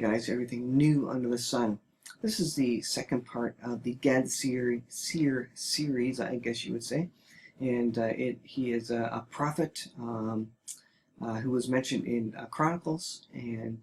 guys, everything new under the sun. This is the second part of the Gad the Seer series, I guess you would say. And he is a prophet who was mentioned in Chronicles, and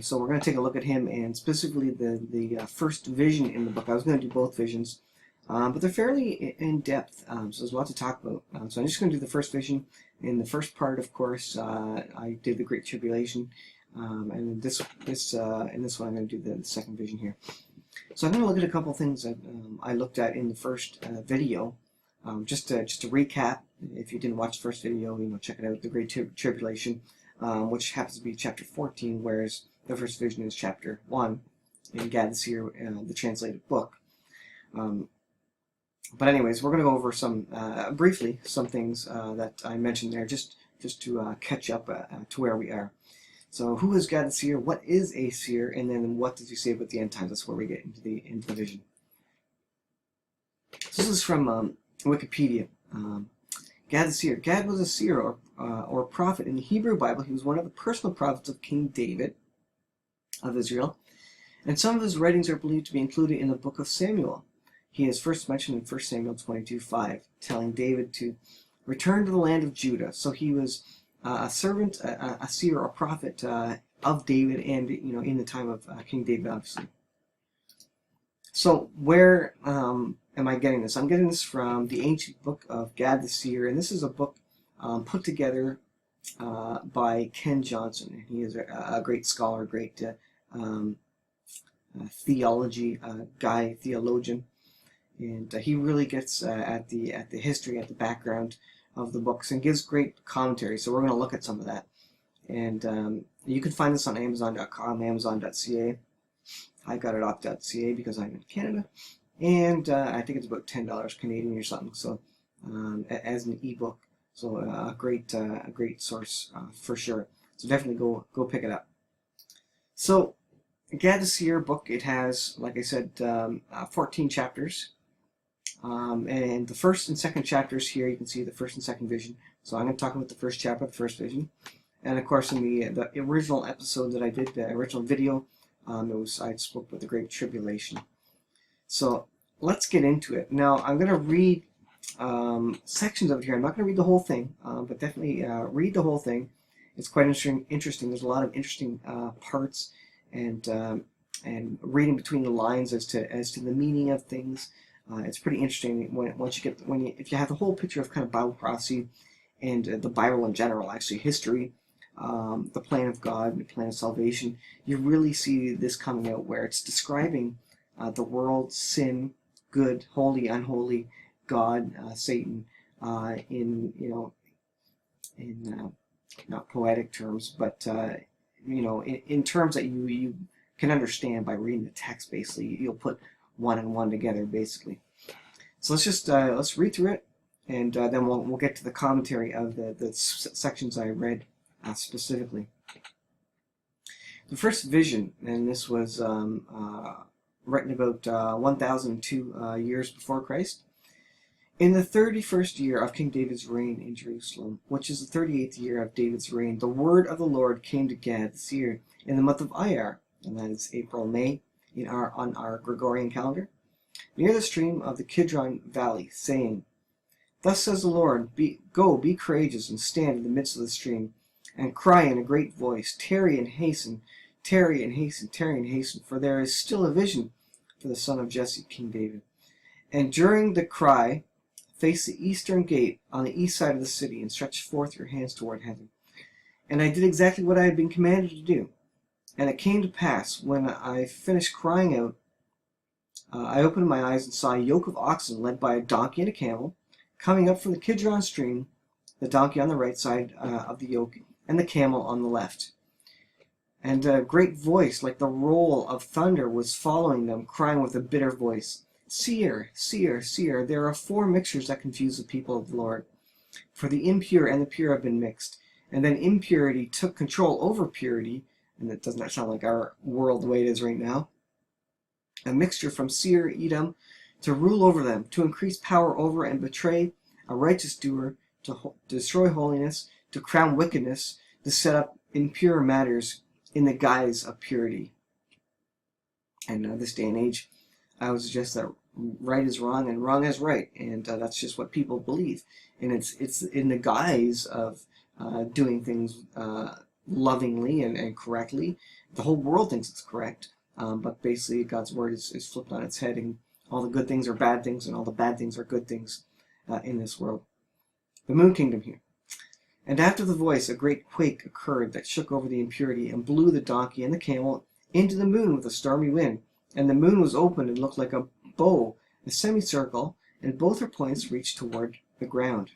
so we're going to take a look at him, and specifically the first vision in the book. I was going to do both visions, but they're fairly in depth, so there's a lot to talk about. So I'm just going to do the first vision. In the first part, of course, I did the Great Tribulation. And in this one, I'm going to do the second vision here. So I'm going to look at a couple things that I looked at in the first video. Just to recap, if you didn't watch the first video, check it out. The Great Tribulation, which happens to be chapter 14, whereas the first vision is chapter 1 in Gad the Seer, the translated book. But anyways, we're going to go over some briefly some things that I mentioned there, just to catch up to where we are. So, who is Gad the Seer? What is a seer? And then, what does he say about the end times? That's where we get into the vision. So this is from Wikipedia. Gad the Seer. Gad was a seer or prophet in the Hebrew Bible. He was one of the personal prophets of King David of Israel, and some of his writings are believed to be included in the Book of Samuel. He is first mentioned in 1 Samuel 22:5, telling David to return to the land of Judah. So he was a servant, a seer, a prophet of David, and in the time of King David, obviously. So where am I getting this? I'm getting this from the ancient Book of Gad the Seer, and this is a book put together by Ken Johnson. He is a great scholar, great theology guy, theologian, and he really gets at the history, at the background of the books, and gives great commentary. So we're going to look at some of that. And you can find this on Amazon.com, Amazon.ca. I got it off.ca because I'm in Canada. And I think it's about $10 Canadian or something. So as an ebook. So a great source for sure. So definitely go pick it up. So Gad the Seer book, it has, like I said, 14 chapters. And the first and second chapters here, you can see the first and second vision. So I'm going to talk about the first chapter, the first vision. And of course, in the original episode that I did, the original video, I spoke about the Great Tribulation. So let's get into it. Now, I'm going to read sections of it here. I'm not going to read the whole thing, but definitely read the whole thing. It's quite interesting. There's a lot of interesting parts, and reading between the lines as to the meaning of things. It's pretty interesting if you have the whole picture of kind of Bible prophecy and the Bible in general, actually history, the plan of God, the plan of salvation. You really see this coming out where it's describing the world, sin, good, holy, unholy, God, Satan, in not poetic terms, but in terms that you can understand by reading the text. Basically, you'll put one and one together, basically. So let's read through it, and then we'll get to the commentary of the sections I read specifically. The first vision, and this was written about 1002 years before Christ. In the 31st year of King David's reign in Jerusalem, which is the 38th year of David's reign, the word of the Lord came to Gad the Seer in the month of Iyar, and that is April, May, on our Gregorian calendar, near the stream of the Kidron Valley, saying, Thus says the Lord, Go, be courageous, and stand in the midst of the stream, and cry in a great voice, Tarry and hasten, tarry and hasten, tarry and hasten, for there is still a vision for the son of Jesse, King David. And during the cry, face the eastern gate on the east side of the city, and stretch forth your hands toward heaven. And I did exactly what I had been commanded to do. And it came to pass, when I finished crying out, I opened my eyes and saw a yoke of oxen led by a donkey and a camel, coming up from the Kidron stream, the donkey on the right side of the yoke, and the camel on the left. And a great voice, like the roll of thunder, was following them, crying with a bitter voice, Seer, seer, seer, there are four mixtures that confuse the people of the Lord. For the impure and the pure have been mixed, and then impurity took control over purity, and that does not sound like our world the way it is right now. A mixture from Seir, Edom, to rule over them, to increase power over and betray a righteous doer, to destroy holiness, to crown wickedness, to set up impure matters in the guise of purity. And this day and age, I would suggest that right is wrong and wrong is right, and that's just what people believe. And it's in the guise of doing things lovingly and correctly. The whole world thinks it's correct, but basically God's word is flipped on its head, and all the good things are bad things, and all the bad things are good things in this world. The moon kingdom here. And after the voice, a great quake occurred that shook over the impurity and blew the donkey and the camel into the moon with a stormy wind. And the moon was opened and looked like a bow, a semicircle, and both her points reached toward the ground.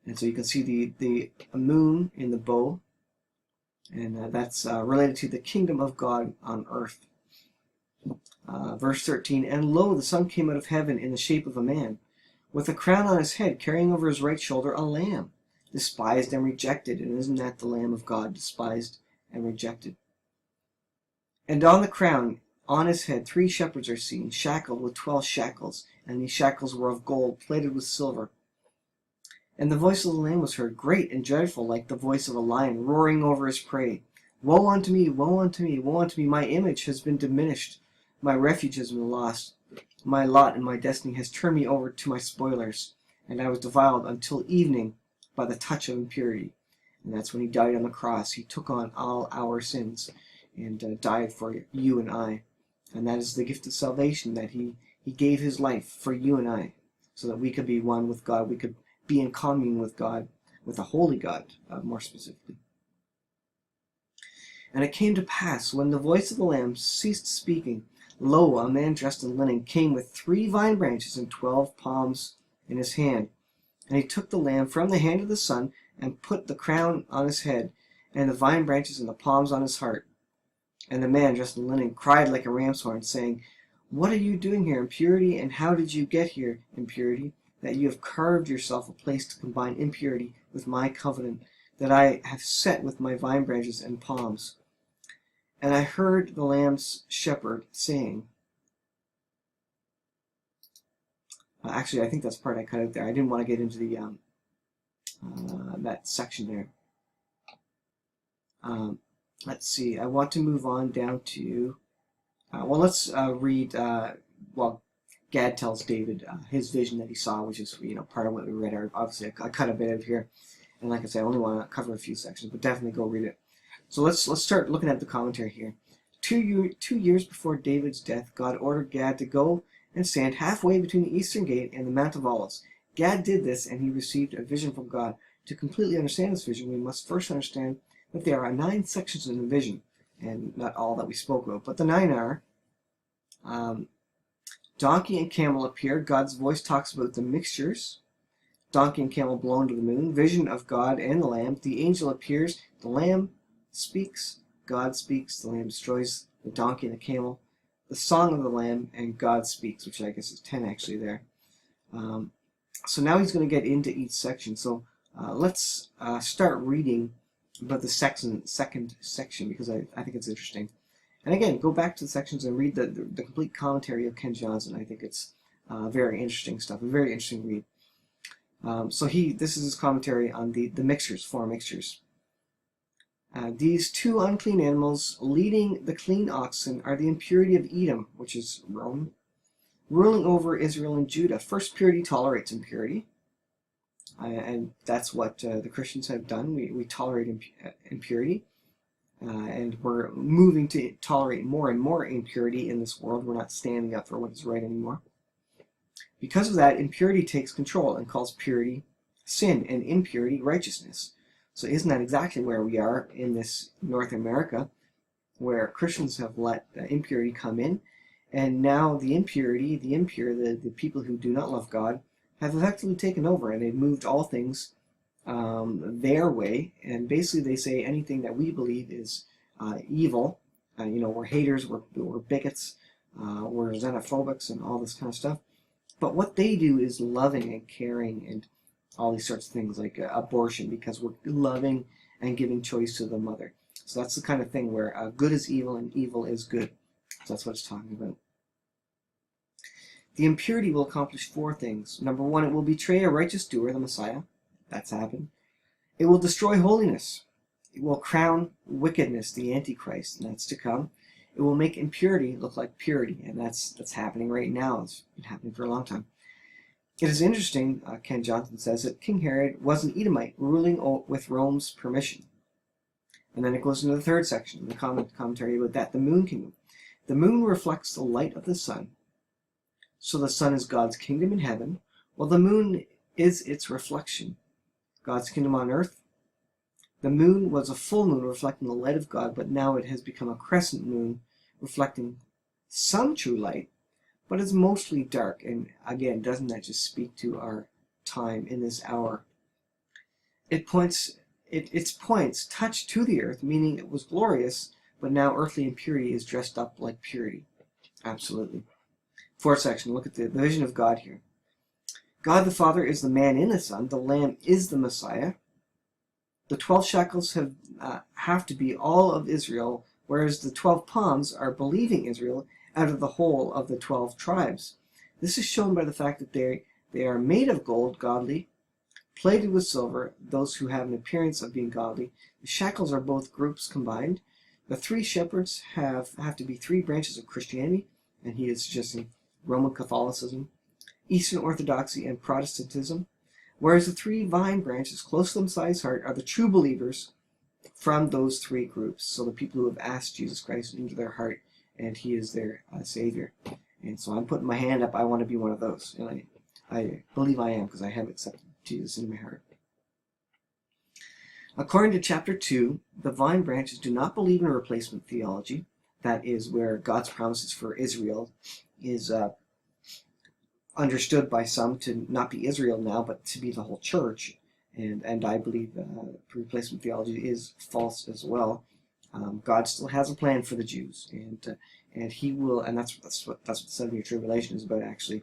And so you can see the moon in the bow, and that's related to the kingdom of God on earth. Verse 13, and lo, the sun came out of heaven in the shape of a man, with a crown on his head, carrying over his right shoulder a lamb, despised and rejected. And isn't that the Lamb of God, despised and rejected? And on the crown, on his head, 3 shepherds are seen, shackled with 12 shackles, and these shackles were of gold, plated with silver. And the voice of the Lamb was heard, great and dreadful, like the voice of a lion, roaring over his prey. Woe unto me, woe unto me, woe unto me, my image has been diminished, my refuge has been lost. My lot and my destiny has turned me over to my spoilers, and I was defiled until evening by the touch of impurity. And that's when he died on the cross. He took on all our sins and died for you and I. And that is the gift of salvation, that he gave his life for you and I, so that we could be one with God. We could be in commune with God, with a holy God, more specifically. And it came to pass, when the voice of the Lamb ceased speaking, lo, a man dressed in linen came with 3 vine branches and 12 palms in his hand. And he took the lamb from the hand of the Son, and put the crown on his head, and the vine branches and the palms on his heart. And the man dressed in linen cried like a ram's horn, saying, What are you doing here, impurity? And how did you get here, impurity? That you have carved yourself a place to combine impurity with my covenant, that I have set with my vine branches and palms. And I heard the lamb's shepherd saying, actually, I think that's part I cut out there. I didn't want to get into the that section there. Let's see. I want to move on down to, well, let's read, well, Gad tells David his vision that he saw, which is, part of what we read. Obviously, I cut a bit out here. And like I said, I only want to cover a few sections, but definitely go read it. So let's start looking at the commentary here. 2 years before David's death, God ordered Gad to go and stand halfway between the eastern gate and the Mount of Olives. Gad did this, and he received a vision from God. To completely understand this vision, we must first understand that there are 9 sections in the vision, and not all that we spoke about, but the 9 are, donkey and camel appear. God's voice talks about the mixtures. Donkey and camel blown to the moon. Vision of God and the Lamb. The angel appears. The Lamb speaks. God speaks. The Lamb destroys the donkey and the camel. The song of the Lamb, and God speaks, which I guess is 10 actually there. So now he's going to get into each section. So let's start reading about the second section, because I think it's interesting. And again, go back to the sections and read the complete commentary of Ken Johnson. I think it's very interesting stuff, a very interesting read. So this is his commentary on the mixtures, 4 mixtures. These 2 unclean animals leading the clean oxen are the impurity of Edom, which is Rome, ruling over Israel and Judah. First, purity tolerates impurity, and that's what the Christians have done. We tolerate impurity, and we're moving to tolerate more and more impurity in this world. We're not standing up for what is right anymore. Because of that, impurity takes control and calls purity sin and impurity righteousness. So isn't that exactly where we are in this North America, where Christians have let impurity come in, and now the impure, the people who do not love God, have effectively taken over, and they've moved all things their way, and basically they say anything that we believe is evil. We're haters, we're bigots, we're xenophobics, and all this kind of stuff. But what they do is loving and caring and all these sorts of things, like abortion, because we're loving and giving choice to the mother. So that's the kind of thing where good is evil and evil is good. So that's what it's talking about. The impurity will accomplish 4 things. Number 1, it will betray a righteous doer, the Messiah. That's happened. It will destroy holiness. It will crown wickedness, the Antichrist, and that's to come. It will make impurity look like purity, and that's happening right now. It's been happening for a long time. It is interesting, Ken Johnson says, that King Herod was an Edomite, ruling with Rome's permission. And then it goes into the third section, the commentary about that, the moon kingdom. The moon reflects the light of the sun. So the sun is God's kingdom in heaven, while the moon is its reflection, God's kingdom on earth. The moon was a full moon reflecting the light of God, but now it has become a crescent moon reflecting some true light, but it's mostly dark. And again, doesn't that just speak to our time in this hour? Its points touch to the earth, meaning it was glorious, but now earthly impurity is dressed up like purity. Absolutely. Fourth section, look at the vision of God here. God the Father is the man in the Son. The Lamb is the Messiah. The 12 shekels have to be all of Israel, whereas the 12 palms are believing Israel out of the whole of the 12 tribes. This is shown by the fact that they are made of gold, godly, plated with silver, those who have an appearance of being godly. The shekels are both groups combined. The 3 shepherds have to be 3 branches of Christianity, and he is suggesting Roman Catholicism, Eastern Orthodoxy, and Protestantism, whereas the 3 vine branches close to the Messiah's heart are the true believers from those 3 groups. So the people who have asked Jesus Christ into their heart, and he is their Savior. And so I'm putting my hand up. I want to be one of those. And I believe I am, because I have accepted Jesus into my heart. According to chapter 2, the vine branches do not believe in replacement theology. That is where God's promises for Israel is understood by some to not be Israel now, but to be the whole church. And I believe replacement theology is false as well. God still has a plan for the Jews, and he will, and that's what the 7-year tribulation is about, actually.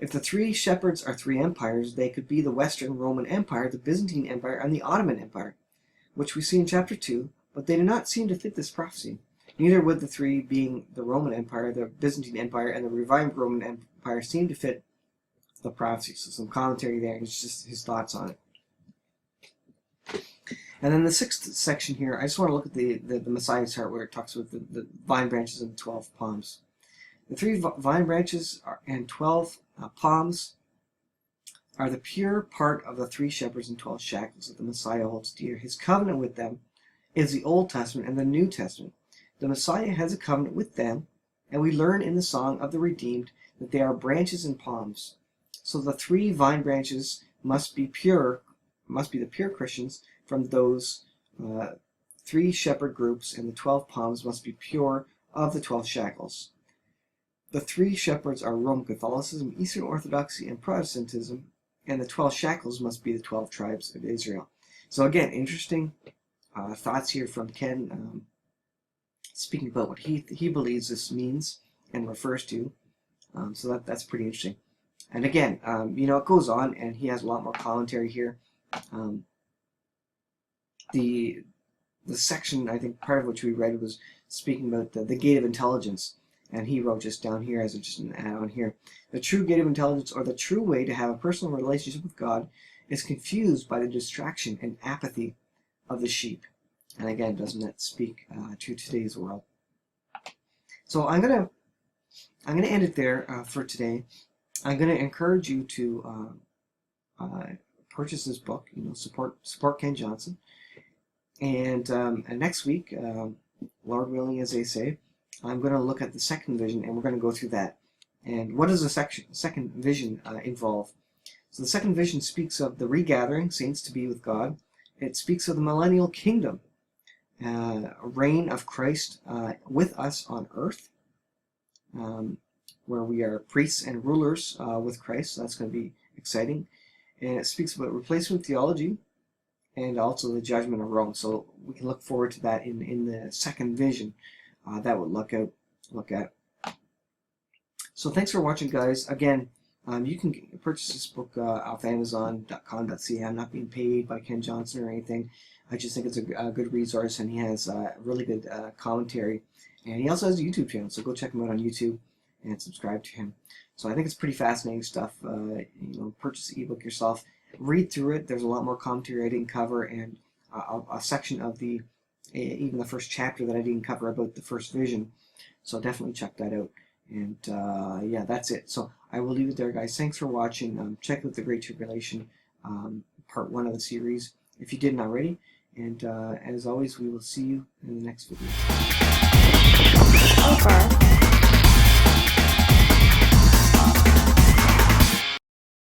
If the 3 shepherds are 3 empires, they could be the Western Roman Empire, the Byzantine Empire, and the Ottoman Empire, which we see in chapter 2, but they do not seem to fit this prophecy. Neither would the 3 being the Roman Empire, the Byzantine Empire, and the revived Roman Empire seem to fit the prophecy. So some commentary there, it's just his thoughts on it. And then the 6th section here, I just want to look at the Messiah's heart, where it talks about the vine branches and the 12 palms. The 3 vine branches and 12 palms are the pure part of the 3 shepherds and 12 shekels that the Messiah holds dear. His covenant with them is the Old Testament and the New Testament. The Messiah has a covenant with them, and we learn in the Song of the Redeemed that they are branches and palms. So the 3 vine branches must be the pure Christians from those 3 shepherd groups, and the 12 palms must be pure of the 12 shekels. The 3 shepherds are Roman Catholicism, Eastern Orthodoxy, and Protestantism, and the 12 shekels must be the 12 tribes of Israel. So again, interesting thoughts here from Ken, speaking about what he believes this means and refers to. So that's pretty interesting. And again, it goes on, and he has a lot more commentary here. The section, I think, part of which we read was speaking about the gate of intelligence. And he wrote just down here as just an add-on here. The true gate of intelligence, or the true way to have a personal relationship with God, is confused by the distraction and apathy of the sheep. And again, doesn't that speak to today's world? So I'm gonna end it there for today. I'm gonna encourage you to purchase this book. Support Ken Johnson. And next week, Lord willing, as they say, I'm going to look at the second vision, and we're going to go through that. And what does the second vision involve? So the second vision speaks of the regathering, saints to be with God. It speaks of the millennial kingdom, a reign of Christ with us on earth, where we are priests and rulers with Christ. So that's going to be exciting. And it speaks about replacement theology and also the judgment of Rome. So we can look forward to that in the second vision. That would look at. So thanks for watching, guys. Again, you can purchase this book off Amazon.com.ca. I'm not being paid by Ken Johnson or anything. I just think it's a good resource, and he has really good commentary. And he also has a YouTube channel, so go check him out on YouTube and subscribe to him. So I think it's pretty fascinating stuff. Purchase the ebook yourself. read through it. There's a lot more commentary I didn't cover, and a section of even the first chapter that I didn't cover about the first vision. So definitely check that out. And yeah, that's it. So I will leave it there, guys. Thanks for watching. Check out the Great Tribulation, part 1 of the series, if you didn't already. And as always, we will see you in the next video. Over.